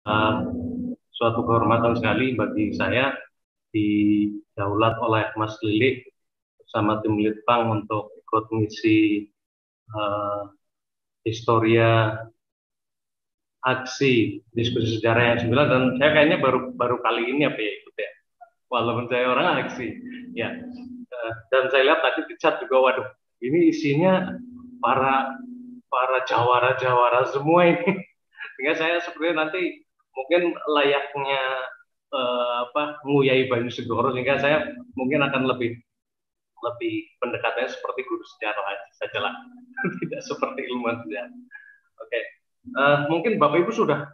Uh, Suatu kehormatan sekali bagi saya didaulat oleh Mas Lili bersama tim Litbang untuk ikut mengisi uh, historia aksi diskusi sejarah yang 9, dan saya kayaknya baru baru kali ini apa ya ikut ya, walaupun saya orang aksi ya. Dan saya lihat tadi di chat juga, waduh, ini isinya para para jawara-jawara semua ini. Sehingga saya sebenarnya nanti mungkin layaknya nguyai Banyu Segoro, sehingga saya mungkin akan lebih lebih pendekatannya seperti guru sejarah saja lah, tidak seperti ilmuwan sejarah. Oke. Mungkin Bapak Ibu sudah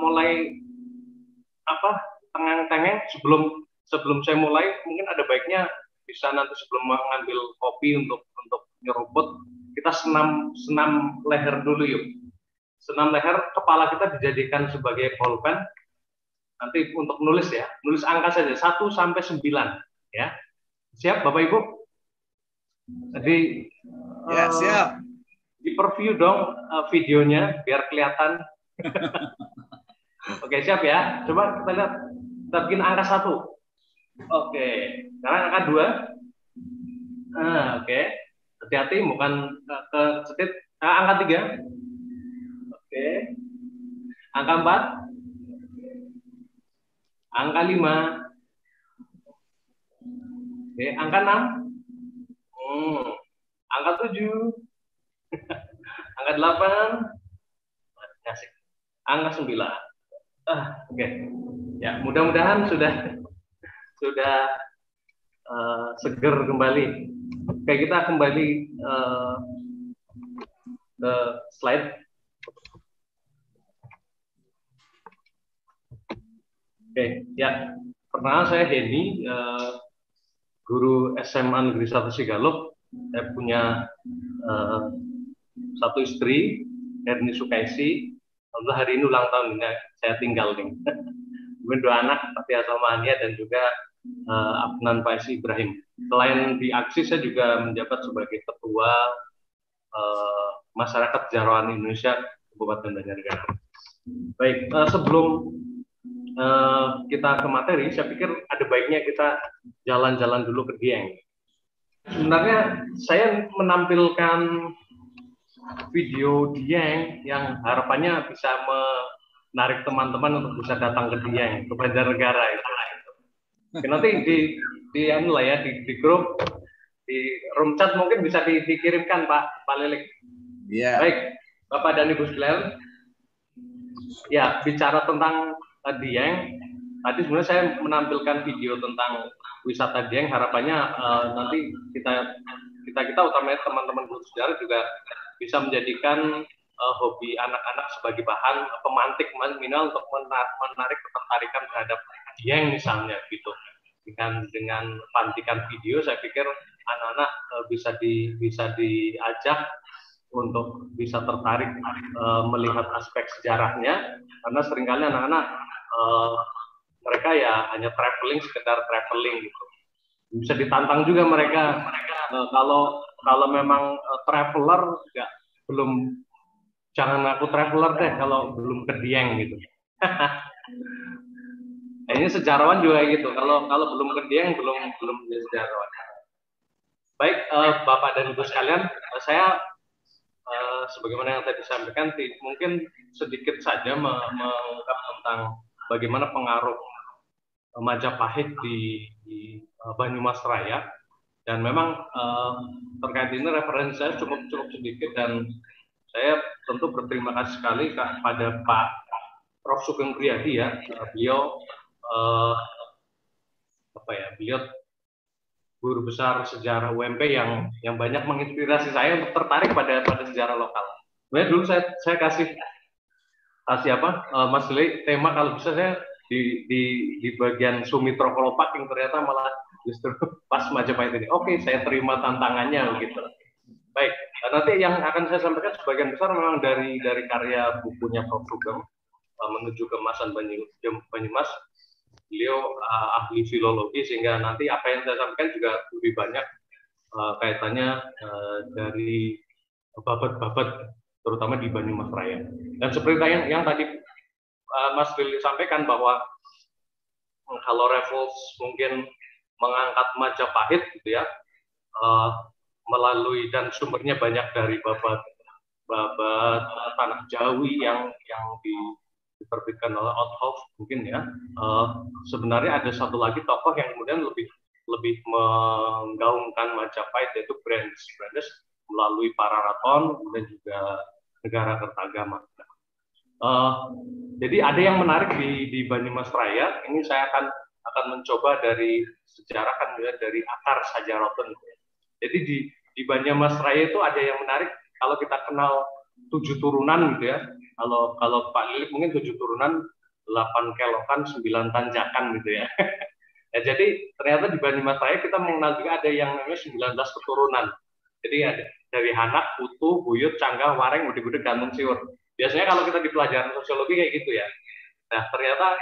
mulai apa tengeng-tengeng. Sebelum saya mulai, mungkin ada baiknya bisa nanti sebelum mengambil kopi untuk nyeruput, kita senam senam leher dulu yuk. Senam leher, kepala kita dijadikan sebagai pulpen. Nanti untuk nulis ya, nulis angka saja 1 sampai 9 ya. Siap Bapak Ibu? Jadi ya, siap. Di preview dong videonya biar kelihatan. Oke, siap ya. Coba kita lihat, kita bikin angka 1. Oke, sekarang angka 2. Oke. Hati-hati bukan ke setit. Angka 3. Oke. Angka 4. Angka 5. Oke, angka 6. Angka 7. Angka 8. Asik. Angka 9. Oke. Ya, mudah-mudahan sudah seger kembali. Oke, kita kembali ke slide. Oke, ya. Perkenalkan, saya Henny, guru SMA Negeri 1 Sigaluk. Saya punya satu istri, Herni Sukaisi. Alhamdulillah hari ini ulang tahun, saya tinggal nih. Kemudian 2 anak, Fatia Salmania dan juga Afnan Faiz Ibrahim. Selain di aksi, saya juga menjabat sebagai ketua Masyarakat Sejarawan Indonesia Kabupaten Banjarnegara. Baik, sebelum kita ke materi, saya pikir ada baiknya kita jalan-jalan dulu ke Dieng. Sebenarnya saya menampilkan video Dieng yang harapannya bisa menarik teman-teman untuk bisa datang ke Dieng, ke Banjarnegara itu. Nanti di grup, di room chat mungkin bisa dikirimkan Pak Lilik. Yeah. Baik, Bapak dan Ibu sekalian. Ya, bicara tentang Dieng, tadi sebenarnya saya menampilkan video tentang wisata Dieng. Harapannya nanti kita utamanya teman-teman guru sejarah juga bisa menjadikan hobi anak-anak sebagai bahan pemantik minimal untuk menarik ketertarikan terhadap Dieng misalnya gitu. Dengan pantikan video, saya pikir anak-anak bisa diajak untuk bisa tertarik melihat aspek sejarahnya, karena seringkali anak-anak mereka ya hanya sekedar traveling gitu. Bisa ditantang juga mereka kalau memang traveler, jangan ngaku traveler deh kalau belum ke Dieng gitu. Ini sejarawan juga gitu. Kalau belum ke Dieng belum jadi sejarawan. Baik, Bapak dan Ibu sekalian, saya sebagaimana yang tadi disampaikan, mungkin sedikit saja mengungkap tentang bagaimana pengaruh Majapahit di Banyumas Raya. Dan memang terkait ini referensi saya cukup sedikit, dan saya tentu berterima kasih sekali kepada Pak Prof. Sugeng Priadi ya. Beliau beliau guru besar sejarah UMP yang banyak menginspirasi saya untuk tertarik pada sejarah lokal. Sebenarnya dulu saya kasih Mas Lili tema, kalau bisa saya di bagian Sumitro Kolopak, yang ternyata malah justru pas Majapahit ini. Oke, saya terima tantangannya gitu. Baik, nanti yang akan saya sampaikan sebagian besar memang dari karya bukunya Prof. Sugeng, Menuju Keemasan Banyumas. Beliau ahli filologi, sehingga nanti apa yang saya sampaikan juga lebih banyak kaitannya dari babat-babat, terutama di Banyumas Raya. Dan seperti yang tadi Mas Lili sampaikan bahwa kalau Raffles mungkin mengangkat Majapahit gitu ya, melalui dan sumbernya banyak dari babat tanah Jawi yang diterbitkan oleh Outhoff mungkin ya. Sebenarnya ada satu lagi tokoh yang kemudian lebih menggaungkan Majapahit, yaitu Brandes melalui Pararaton dan juga negara Kertagama. Jadi ada yang menarik di Banimasraya. Ini saya akan mencoba dari sejarah kan ya, dari akar Sajarotun. Jadi di Banimasraya itu ada yang menarik. Kalau kita kenal 7 turunan gitu ya. Kalau Pak Lilik mungkin 7 turunan, 8 kelokan, 9 tanjakan gitu ya. Ya, jadi ternyata di Banimasraya kita mengenal juga ada yang namanya 19 keturunan. Jadi ada dari Hanak, Putu, Buyut, Canggah, Wareng, Gudeg-Gudeg, Gantung, Siur. Biasanya kalau kita di pelajaran sosiologi kayak gitu ya. Nah, ternyata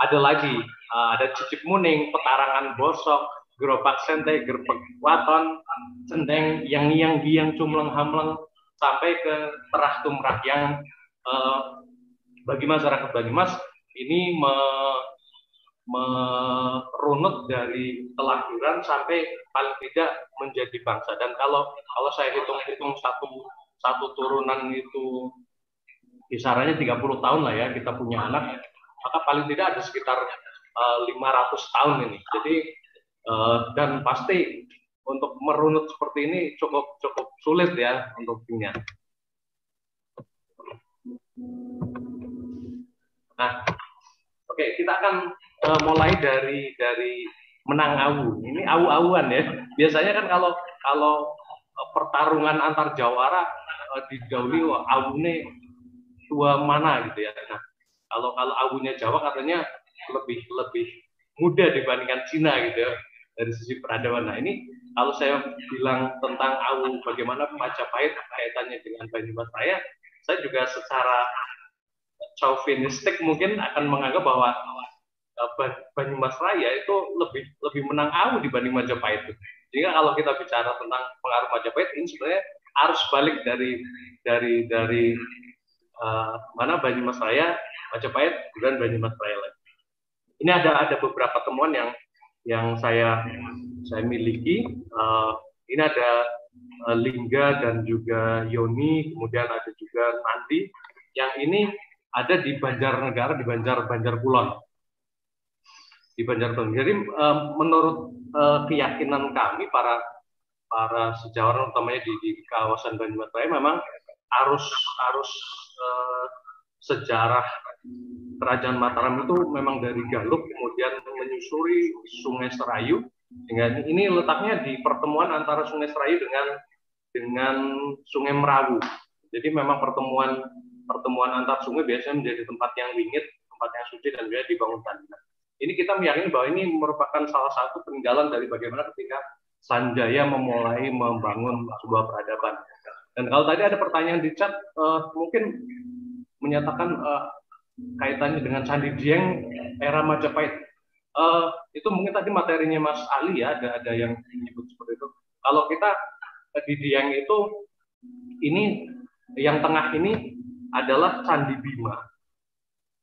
ada lagi, ada Cicip Muning, Petarangan Bosok, Gerobak Sente, Gerbek Waton, Cendeng, Yang Giang, Cumleng Hamleng, sampai ke Terah Tumrah yang bagi masyarakat Banyumas ini merunut dari kelahiran sampai paling tidak menjadi bangsa. Dan kalau saya hitung-hitung satu turunan itu kisarannya 30 tahun lah ya kita punya anak, maka paling tidak ada sekitar 500 tahun ini. Jadi dan pasti untuk merunut seperti ini cukup sulit ya untuk punya. Nah, oke, kita akan mulai dari menang awu. Ini awu-awuan ya. Biasanya kan kalau pertarungan antar jawara didahului awune tua mana gitu ya. Nah, kalau awunya Jawa katanya lebih muda dibandingkan Cina gitu ya dari sisi peradaban. Nah, ini kalau saya bilang tentang awu bagaimana Majapahit kaitannya dengan Banyumasraya, saya juga secara chauvinistik mungkin akan menganggap bahwa Banyumasraya itu lebih menang awu dibanding Majapahit. Jika kalau kita bicara tentang pengaruh Majapahit, ini sebenarnya arus balik dari mana Banyumasraya, Majapahit, dan Banyumasraya lagi. Ini ada beberapa temuan yang saya miliki. Ini ada Lingga dan juga Yoni, kemudian ada juga Nandi. Yang ini ada di Banjarnegara, di Banjarkulon. Di Banjarkulon. Jadi menurut keyakinan kami para sejarawan utamanya di kawasan Banyumasraya memang arus sejarah Kerajaan Mataram itu memang dari Galuh kemudian menyusuri Sungai Serayu. Dengan ini letaknya di pertemuan antara Sungai Serayu dengan Sungai Merawu. Jadi memang pertemuan antar sungai biasanya menjadi tempat yang wingit, tempat yang suci dan juga dibangun tandingan. Ini kita meyakini bahwa ini merupakan salah satu peninggalan dari bagaimana ketika Sanjaya memulai membangun sebuah peradaban. Dan kalau tadi ada pertanyaan di chat, mungkin menyatakan kaitannya dengan Candi Dieng era Majapahit. Itu mungkin tadi materinya Mas Ali ya, ada yang menyebut seperti itu. Kalau kita di Dieng itu, ini yang tengah ini adalah Candi Bima.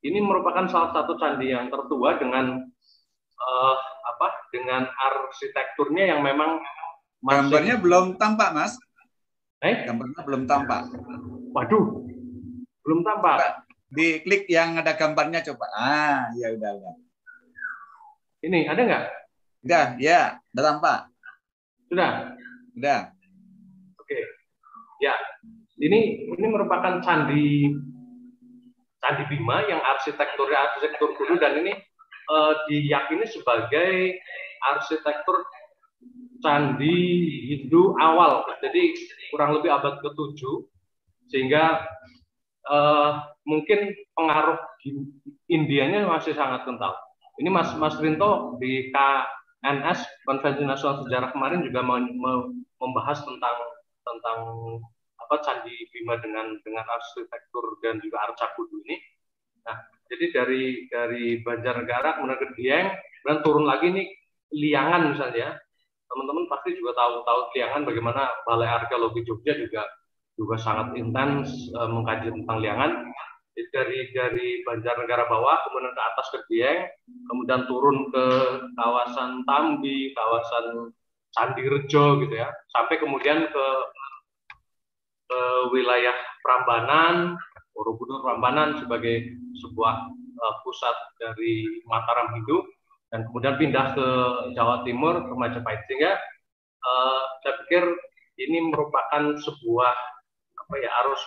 Ini merupakan salah satu candi yang tertua dengan dengan arsitekturnya yang memang masih... Gambarnya belum tampak, Mas. Gambarnya belum tampak. Waduh, belum tampak. Diklik yang ada gambarnya coba. Ya udah. Ini ada nggak? Udah, ya, udah tampak. Sudah. Udah. Oke. Ya, ini merupakan candi Bima yang arsitektur kudu, dan ini diyakini sebagai arsitektur candi Hindu awal, jadi kurang lebih abad ke-7, sehingga mungkin pengaruh Indianya masih sangat kental. Ini Mas Rinto di KNS Konvensi Nasional Sejarah kemarin juga membahas tentang Candi Bima dengan arsitektur dan juga arca kudu ini. Nah, jadi dari Banjarnegara kemudian ke Dieng, dan turun lagi nih Liangan misalnya. Teman-teman pasti juga tahu Liangan, bagaimana Balai Arkeologi Jogja juga sangat intens mengkaji tentang Liangan. dari Banjarnegara bawah, kemudian ke atas ke Dieng, kemudian turun ke kawasan Tambi, kawasan Candirejo gitu ya, sampai kemudian ke wilayah Prambanan, Borobudur Prambanan sebagai sebuah pusat dari Mataram Hindu, dan kemudian pindah ke Jawa Timur, ke Majapahit. Sehingga saya pikir ini merupakan sebuah arus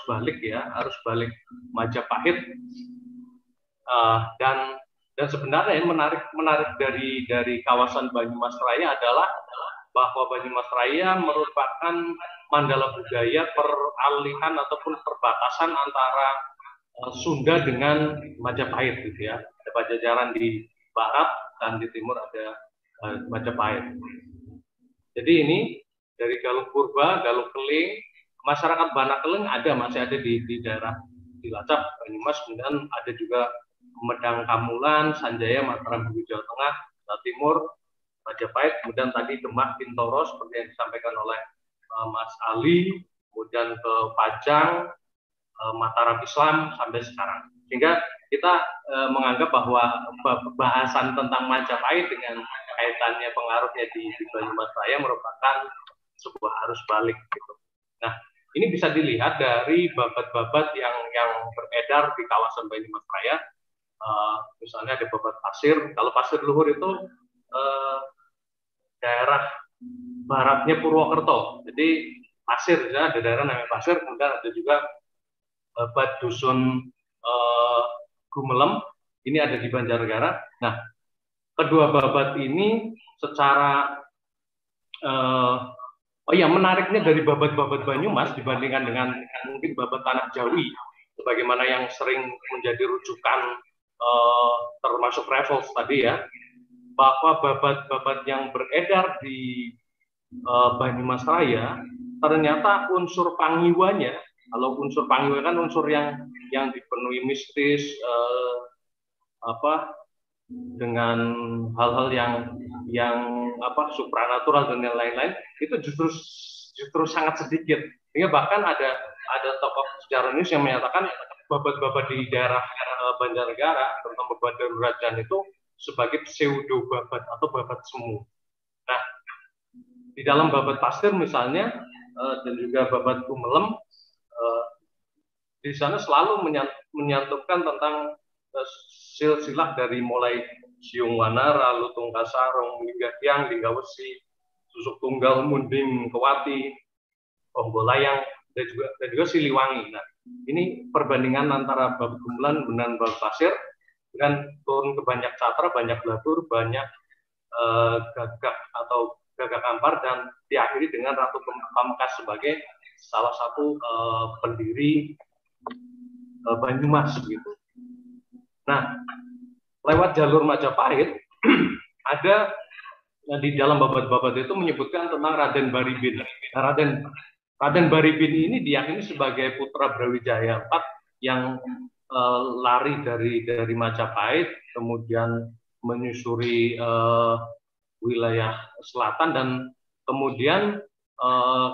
balik Majapahit, dan sebenarnya yang menarik dari kawasan Banyumas Raya adalah bahwa Banyumas Raya merupakan mandala budaya peralihan ataupun perbatasan antara Sunda dengan Majapahit gitu ya. Ada Pajajaran di barat dan di timur ada Majapahit. Jadi ini dari Galuh Purba, Galuh Keling, masyarakat Banakeleng masih ada di daerah Cilacap, Banyumas, kemudian ada juga Medang Kamulan, Sanjaya, Mataram, Jawa Tengah, Jawa Timur, Majapahit, kemudian tadi Demak, Bintoro seperti yang disampaikan oleh Mas Ali, kemudian ke Pajang, Mataram Islam sampai sekarang. Sehingga kita menganggap bahwa bahasan tentang Majapahit dengan kaitannya pengaruhnya di Banyumas Raya merupakan sebuah arus balik gitu. Nah, ini bisa dilihat dari babat-babat yang beredar di kawasan Banyumas Raya. Misalnya ada babat pasir. Kalau pasir luhur itu daerah baratnya Purwokerto. Jadi pasir, ya, ada daerah namanya pasir. Kemudian ada juga babat dusun Gumelem. Ini ada di Banjarnegara. Nah, kedua babat ini secara menariknya dari babat-babat Banyumas dibandingkan dengan mungkin babat Tanah Jawi, sebagaimana yang sering menjadi rujukan termasuk Raffles tadi ya, bahwa babat-babat yang beredar di Banyumas Raya ternyata unsur pangiwanya, kalau unsur pangiwa kan unsur yang dipenuhi mistis, dengan hal-hal yang supranatural dan yang lain-lain, itu justru sangat sedikit. Sehingga bahkan ada tokoh sejarahnis yang menyatakan babat-babat di daerah Banjarnegara, terutama babat Darurajan itu sebagai pseudo babat atau babat semu. Nah, di dalam babat pasir misalnya dan juga babat Gumelem, di sana selalu menyantumkan tentang silsilah dari mulai Siung Wanara, Lutung Kasarong, Lingga Hyang, Lingga Wesi, Susuk Tunggal, Munding Kewati, Onggolayang, dan juga Siliwangi. Nah, ini perbandingan antara babat Gumelan dengan babat pasir, dengan turun ke banyak Catra, banyak Blabur, banyak Gagak atau Gagak Ampar, dan diakhiri dengan Ratu Pamungkas sebagai salah satu pendiri Banyumas gitu. Nah, lewat jalur Majapahit ada di dalam babat-babat itu menyebutkan tentang Raden Baribin. Nah, Raden Baribin ini diyakini sebagai putra Brawijaya IV yang lari dari Majapahit, kemudian menyusuri wilayah selatan, dan kemudian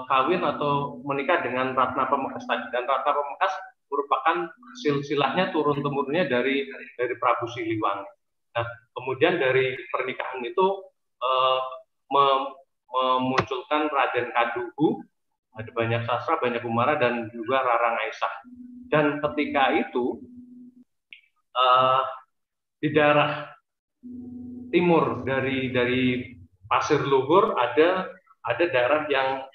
kawin atau menikah dengan Ratna Pamungkas tadi. Dan Ratna Pamungkas merupakan silsilahnya turun-temurunnya dari Prabu Siliwangi. Nah, kemudian dari pernikahan itu memunculkan Raden Kadugu, ada banyak sastra, banyak Umara, dan juga Rarang Aisyah. Dan ketika itu di daerah timur dari Pasir Luhur ada daerah yang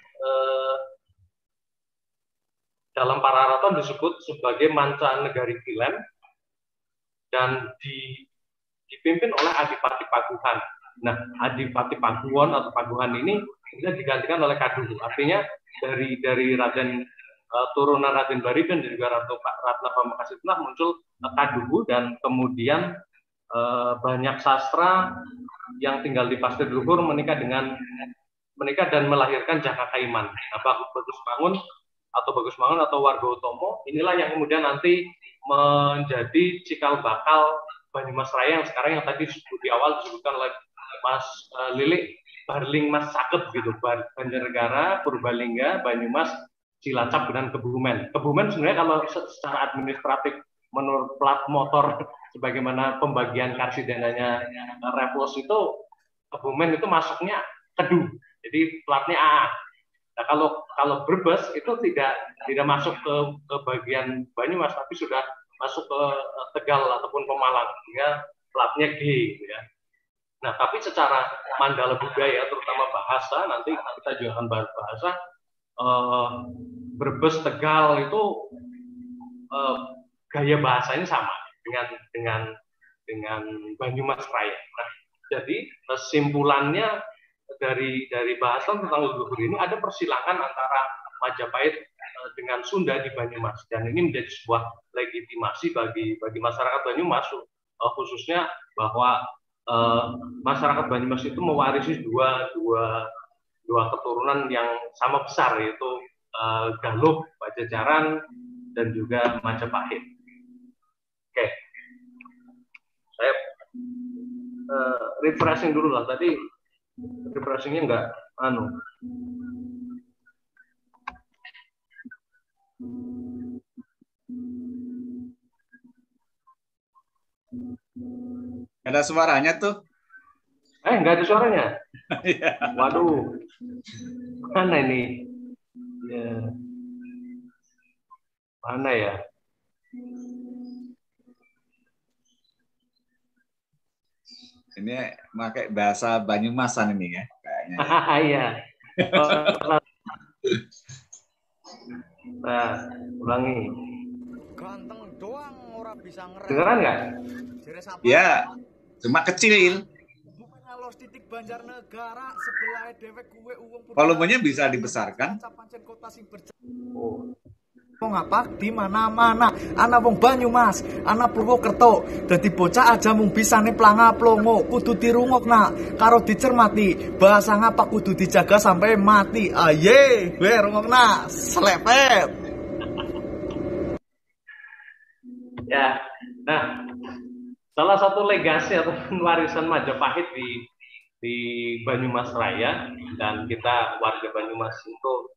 dalam Pararaton disebut sebagai Mancanegari Kilen, dan dipimpin oleh Adipati Paguhan. Nah, Adipati Paguhan atau Paguhan ini bisa digantikan oleh Kadugu. Artinya dari Raden turunan Raden Baribin dan juga Ratna Pamungkas itulah muncul Kadugu, dan kemudian banyak sastra yang tinggal di Pasir Luhur menikah dan melahirkan Jaka Kaiman. Nah, Bagus Mangun atau Warga Utomo inilah yang kemudian nanti menjadi cikal bakal Banyumas Raya yang sekarang, yang tadi di awal disebutkan oleh Mas Lilik, Barling Mas Caket gitu, Banjarnegara, Purbalingga, Banyumas, Cilacap, dan Kebumen. Kebumen sebenarnya kalau secara administratif menurut plat motor sebagaimana pembagian karsidananya Revols itu Kebumen itu masuknya Kedu, jadi platnya AA. Nah, kalau Brebes itu tidak masuk ke bagian Banyumas, tapi sudah masuk ke Tegal ataupun Pemalang, sehingga platnya G, gitu ya. Nah, tapi secara mandala budaya, terutama bahasa, nanti kita juga akan bahas bahasa, Brebes, Tegal itu gaya bahasanya sama dengan Banyumas Raya. Nah, jadi kesimpulannya dari bahasan tentang leluhur ini ada persilangan antara Majapahit dengan Sunda di Banyumas, dan ini menjadi sebuah legitimasi bagi masyarakat Banyumas, khususnya bahwa masyarakat Banyumas itu mewarisi dua keturunan yang sama besar, yaitu Galuh, Pajajaran, dan juga Majapahit. Oke, saya refreshing dulu lah, tadi refreshingnya nggak Ada suaranya tuh. Nggak ada suaranya. Waduh, mana ini? Ya. Mana ya? Ini pakai bahasa Banyumasan ini ya, kayaknya. Iya. Nah, ulangi. Ganteng doang orang bisa ngerem. Dengeran nggak? Ya, cuma kecil. Volumenya bisa dibesarkan. Wong apa di mana-mana, ana wong Banyumas, ana Purwokerto, dadi bocah aja mung bisane planga-plongo, kudu dirungokna karo dicermati, bahasa ngapa kudu dijaga sampai mati. Aye, we rungokna, selepet. Ya, nah, salah satu legasi atau warisan Majapahit di Banyumas Raya, dan kita warga Banyumas itu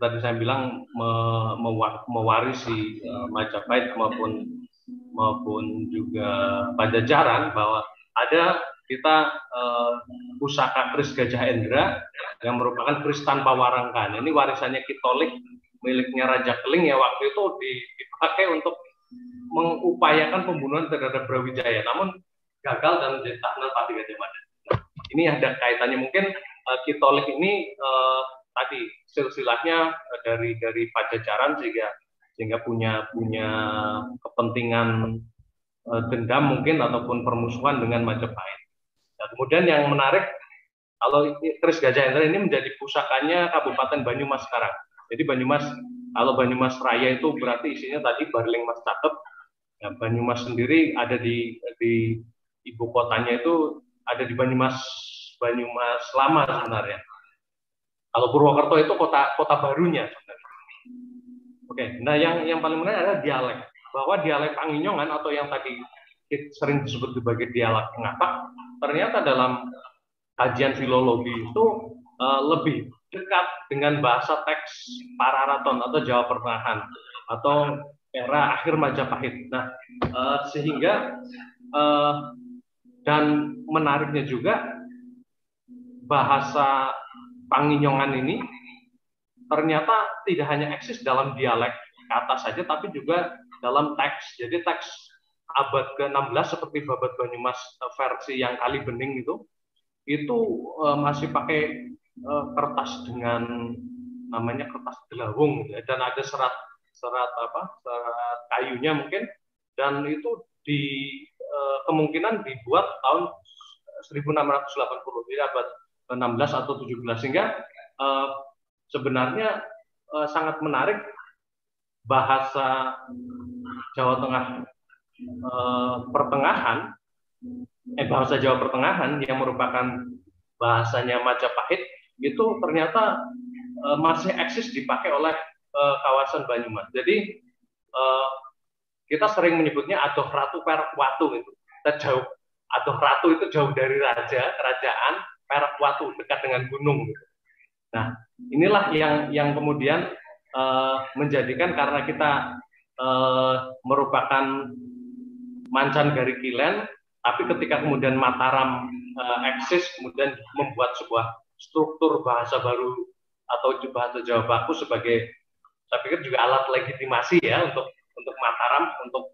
tadi saya bilang mewarisi Majapahit maupun juga Pajajaran, bahwa ada kita pusaka keris Gajah Endra yang merupakan keris tanpa warangkan. Ini warisannya Kitolik miliknya Raja Keling ya, waktu itu dipakai untuk mengupayakan pembunuhan terhadap Brawijaya, namun gagal dan menjadi tahanan Pati Gajah Mada. Nah, ini ada kaitannya mungkin Kitolik ini tadi silsilahnya dari Pajajaran sehingga punya kepentingan dendam mungkin ataupun permusuhan dengan Majapahit. Nah, kemudian yang menarik, kalau keris Gajah Endra ini menjadi pusakanya Kabupaten Banyumas sekarang. Jadi kalau Banyumas Raya itu berarti isinya tadi Barling Mas Cakep. Ya, Banyumas sendiri ada di ibu kotanya itu ada di Banyumas lama sebenarnya. Kalau Purwokerto itu kota barunya sebenarnya. Oke, nah yang paling menarik adalah dialek. Bahwa dialek Panginyongan atau yang tadi sering disebut sebagai dialek Ngapak, ternyata dalam kajian filologi itu lebih dekat dengan bahasa teks Pararaton atau Jawa Pertengahan atau era akhir Majapahit. Nah, sehingga dan menariknya juga bahasa Panginyongan ini ternyata tidak hanya eksis dalam dialek kata saja, tapi juga dalam teks. Jadi teks abad ke-16 seperti Babat Banyumas versi yang Kali Bening itu masih pakai kertas dengan namanya kertas gelawung, gitu ya. Dan ada serat kayunya mungkin, dan itu kemungkinan dibuat tahun 1680, jadi abad 16 atau 17, sehingga sebenarnya sangat menarik bahasa Jawa Tengah bahasa Jawa Pertengahan yang merupakan bahasanya Majapahit itu ternyata masih eksis dipakai oleh kawasan Banyumas. Jadi kita sering menyebutnya Adoh Ratu Perak Watu itu. Kita jauh, Adoh Ratu itu jauh dari kerajaan, Perak Watu dekat dengan gunung gitu. Nah, inilah yang kemudian menjadikan, karena kita merupakan Mancan Garikilen, tapi ketika kemudian Mataram eksis, kemudian membuat sebuah struktur bahasa baru atau bahasa Jawa Baku sebagai, saya pikir juga alat legitimasi ya untuk Mataram untuk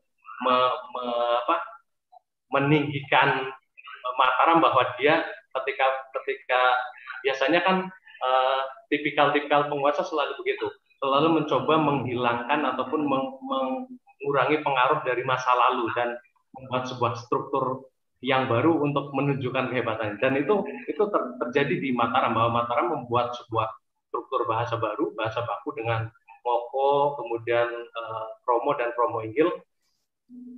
meninggikan Mataram bahwa dia ketika biasanya kan tipikal penguasa selalu begitu, selalu mencoba menghilangkan ataupun mengurangi pengaruh dari masa lalu dan membuat sebuah struktur yang baru untuk menunjukkan kehebatannya. Dan itu terjadi di Mataram, bahwa Mataram membuat sebuah struktur bahasa baru, bahasa baku dengan Moko, kemudian Kromo dan Kromo Inggil,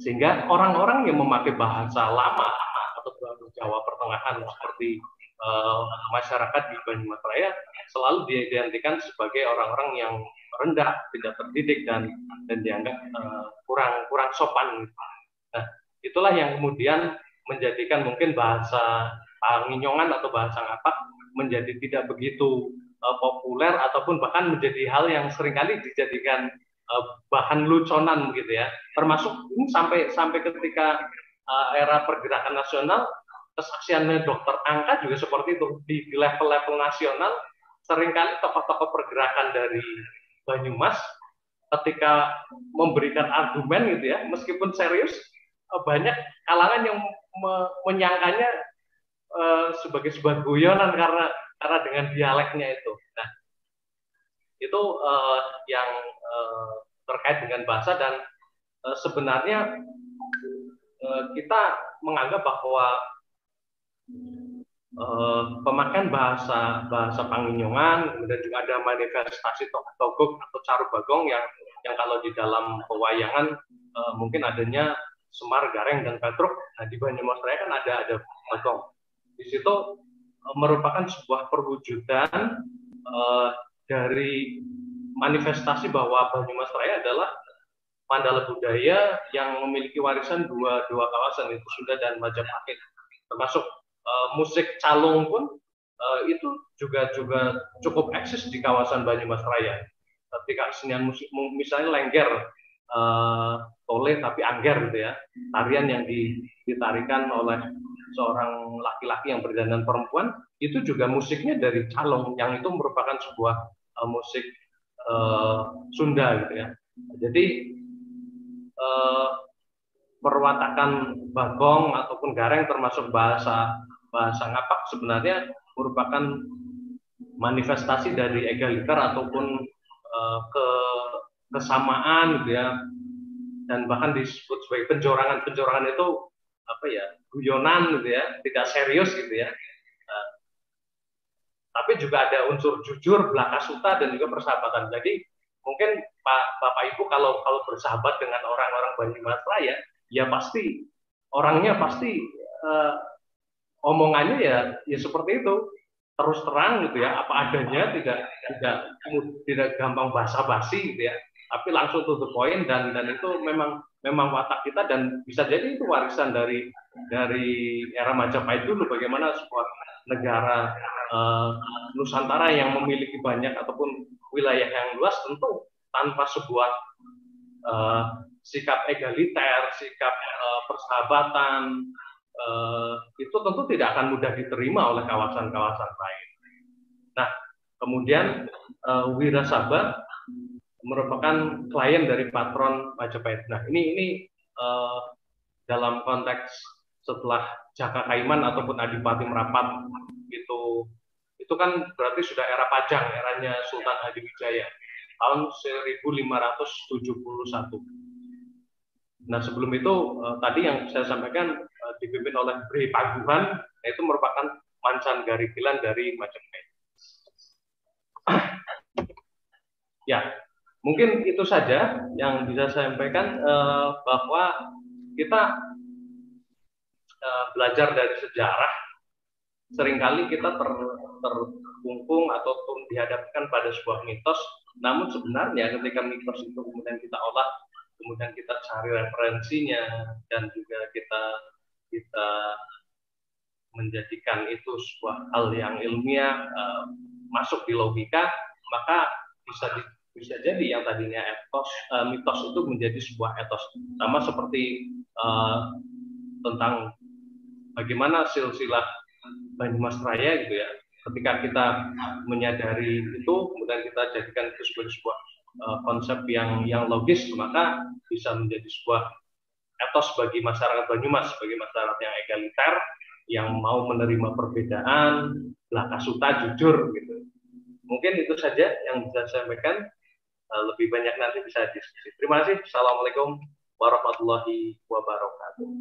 sehingga orang-orang yang memakai bahasa lama atau bahasa Jawa Pertengahan seperti masyarakat di Banyumas Raya selalu diidentikan sebagai orang-orang yang rendah, tidak terdidik dan dianggap kurang sopan. Nah, itulah yang kemudian menjadikan mungkin bahasa Panginyongan atau bahasa Ngapak menjadi tidak begitu populer ataupun bahkan menjadi hal yang seringkali dijadikan bahan luconan gitu ya. Termasuk ini sampai ketika era pergerakan nasional, kesaksiannya Dr. Angka juga seperti itu. Di level-level nasional seringkali tokoh-tokoh pergerakan dari Banyumas ketika memberikan argumen gitu ya, meskipun serius, banyak kalangan yang menyangkanya sebagai sebuah guyonan karena dengan dialeknya itu. Nah, itu yang terkait dengan bahasa, dan sebenarnya kita menganggap bahwa pemakaian bahasa Panginyongan, kemudian juga ada manifestasi Togog atau Caru Bagong yang kalau di dalam pewayangan mungkin adanya Semar, Gareng, dan Petruk. Nah, di Banyumas Raya kan ada Bagong. Di situ merupakan sebuah perwujudan dari manifestasi bahwa Banyumas Raya adalah Mandala budaya yang memiliki warisan dua kawasan, itu Sunda dan Majapahit. Termasuk musik calung pun itu juga cukup eksis di kawasan Banyumas Raya. Ketika kesenian musik, misalnya lengger, tole tapi angger gitu ya, tarian yang ditarikan oleh seorang laki-laki yang berdandan perempuan, itu juga musiknya dari calung, yang itu merupakan sebuah musik Sunda gitu ya. Jadi perwatakan Bagong ataupun Gareng termasuk bahasa Ngapak sebenarnya merupakan manifestasi dari egaliter ataupun kesamaan gitu ya, dan bahkan disebut sebagai penjorangan itu apa ya, guyonan gitu ya, tidak serius gitu ya. Tapi juga ada unsur jujur, belaka suta, dan juga persahabatan. Jadi mungkin Bapak Ibu kalau bersahabat dengan orang-orang Banyumas Raya, ya pasti orangnya pasti omongannya ya seperti itu, terus terang gitu ya, apa adanya, tidak gampang basa-basi gitu ya, tapi langsung to the point, dan itu memang watak kita, dan bisa jadi itu warisan dari era Majapahit dulu, bagaimana sebuah negara Nusantara yang memiliki banyak ataupun wilayah yang luas, tentu tanpa sebuah sikap egaliter, sikap persahabatan, itu tentu tidak akan mudah diterima oleh kawasan-kawasan lain. Nah, kemudian Wirasaba merupakan klien dari patron Majapahit. Nah, ini dalam konteks setelah Jaka Kaiman ataupun Adipati Merapat itu kan berarti sudah era Pajang, eranya Sultan Hadiwijaya tahun 1571. Nah, sebelum itu tadi yang saya sampaikan dipimpin oleh Bri Paguhan, itu merupakan Mancan Garikilen dari Majapahit. Ya, mungkin itu saja yang bisa saya sampaikan, bahwa kita belajar dari sejarah, seringkali kita terkungkung ataupun dihadapkan pada sebuah mitos, namun sebenarnya ketika mitos itu kemudian kita olah, kemudian kita cari referensinya, dan juga kita menjadikan itu sebuah hal yang ilmiah, masuk di logika, maka bisa bisa jadi yang tadinya mitos itu menjadi sebuah etos. Sama seperti tentang bagaimana silsilah Banyumas Raya gitu ya. Ketika kita menyadari itu, kemudian kita jadikan itu sebagai sebuah konsep yang logis, maka bisa menjadi sebuah etos bagi masyarakat Banyumas, bagi masyarakat yang egaliter, yang mau menerima perbedaan, belaka suta, jujur gitu. Mungkin itu saja yang bisa saya sampaikan. Lebih banyak nanti bisa diskusi. Terima kasih. Assalamualaikum warahmatullahi wabarakatuh.